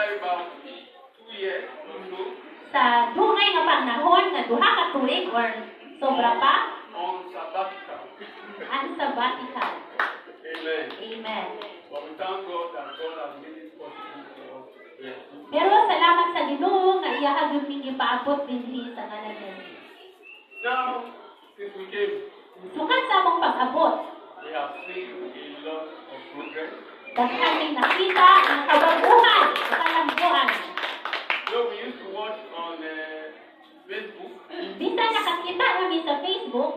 About 2 years or so. Sa dungay nga panahon nga duha ka tuig or sobra pa On sabbatical. ang sabbatical. Amen. Amen. But we thank God that God has made it possible for us. Yes. Pero salamat sa Ginoo nga iya gyud ning ipaabot dinhi sa ngalan niya. Now, since we came, Sukat sa among pag-abot, we have seen a lot of progress. daghan ning nakita ang kabaguhan sa kalambuan. We used to watch on Facebook, Bisan nakakita kami sa Facebook,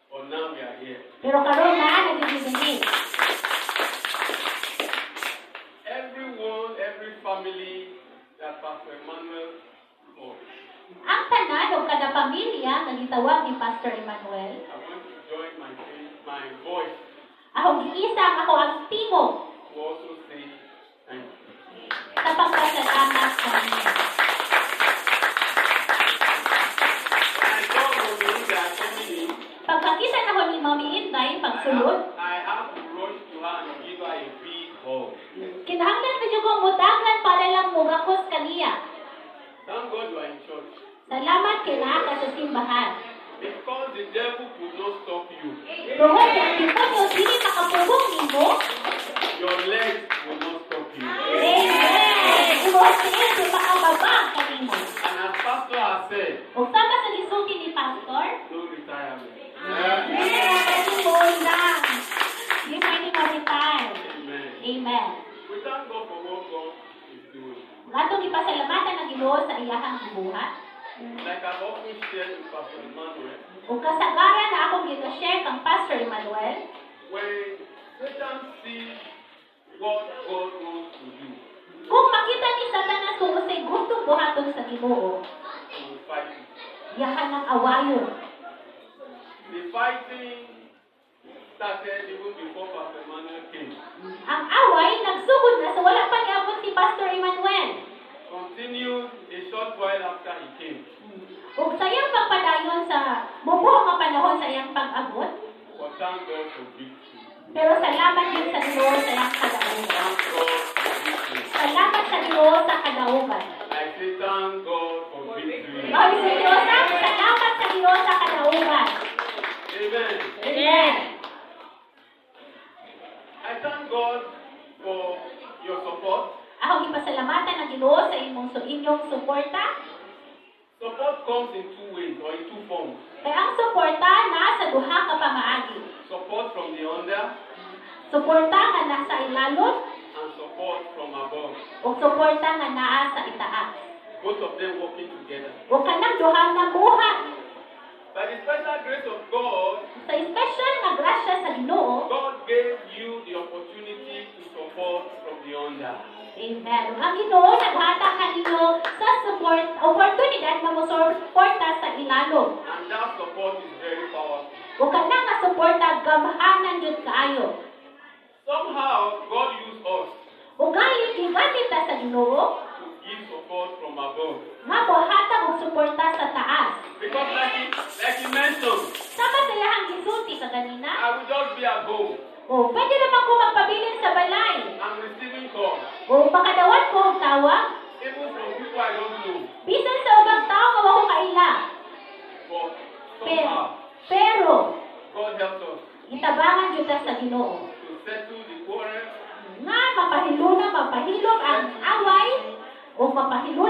but now we are here. pero karon na nagdidini. Everyone, every family that Pastor Emmanuel taught, Ang tanan o kada pamilya nga gitawag ni Pastor Emmanuel, I want to join my voice ahong giisa ako ang tingog to also say thank you. sa pagpasalamat sa kanya. When I saw Mommy that coming in, Pagkakita na ko ni Mami Inday, pagsulod, I have to rush to her and give her a big hug. kinahanglan medyo kong mudagan para lang mugakos kaniya. Thank God you are in church. Salamat kay naa ka sa simbahan. Because the devil could not stop you. Tungod sa demonyo dili makapugong nimo. Your legs will not stop you. Amen. Tungod sa iyo makababa kanimo. And as Pastor has said, Ug sama sa gisulti ni Pastor, no retirement. Amen. Lang. Di pwede ma-retire. Amen. Amen. We thank God for what God is doing. Atong ipasalamatan ang Ginoo sa iyahang gibuhat. Like I've often shared with Pastor Emmanuel, Ug kasagaran na akong gina-share kang Pastor Emmanuel, when Satan sees what God wants to do, kung makita ni Satanas kung usay gustong buhaton sa Ginoo, he will fight it. yahan ng awayon. The fighting started even before Pastor Emmanuel came. Ang away nagsugod na sa wala pa niabot si Pastor Emmanuel. Continued a short while after he came. Ug sa iyang pagpadayon sa mubuo nga panahon sa iyang pag-abot, But thank God for victory. pero salamat din sa Ginoo sa iyang kadaugan. Thank God for victory. Salamat sa Ginoo sa kadaugan. I say thank God for victory. Lord, sa Diyos, salamat sa Ginoo sa kadaugan. Amen. Amen. I thank God for your support. Ako ipasalamatan ang Ginoo sa inyong suporta. Support comes in two ways or in two forms. Kaya ang suporta nasa duha ka pamaagi. Support from the under Suporta nga nasa ilalon and support from above. o suporta nga naa sa itaas. Both of them working together. O kanang duha nga buhat. By the special grace of God, Sa special nga grasya sa Ginoo, God gave you the opportunity to support from the under. amen. Ang Ginoo naghatag kaninyo sa oportunidad nga mosuporta sa ilalom. And that support is very powerful. O kanang nga suporta gamhanan jud kaayo. Somehow, God used us O gayon gigamit ta sa Ginoo to give support from above. nga mohatag og suporta sa taas. Because like he mentioned, Sama sa iyang gisulti kaganina, I will just be at home. o pwede naman ko magpabilin sa balay. I'm receiving calls, O pakadawat ko og tawag, even from people I don't know. bisan sa ubang tao nga wako kaila. But Pero, somehow, pero God helped us itabangan jud ta sa Ginoo to settle the quarrel, nga mapahilog ang away o mapahilog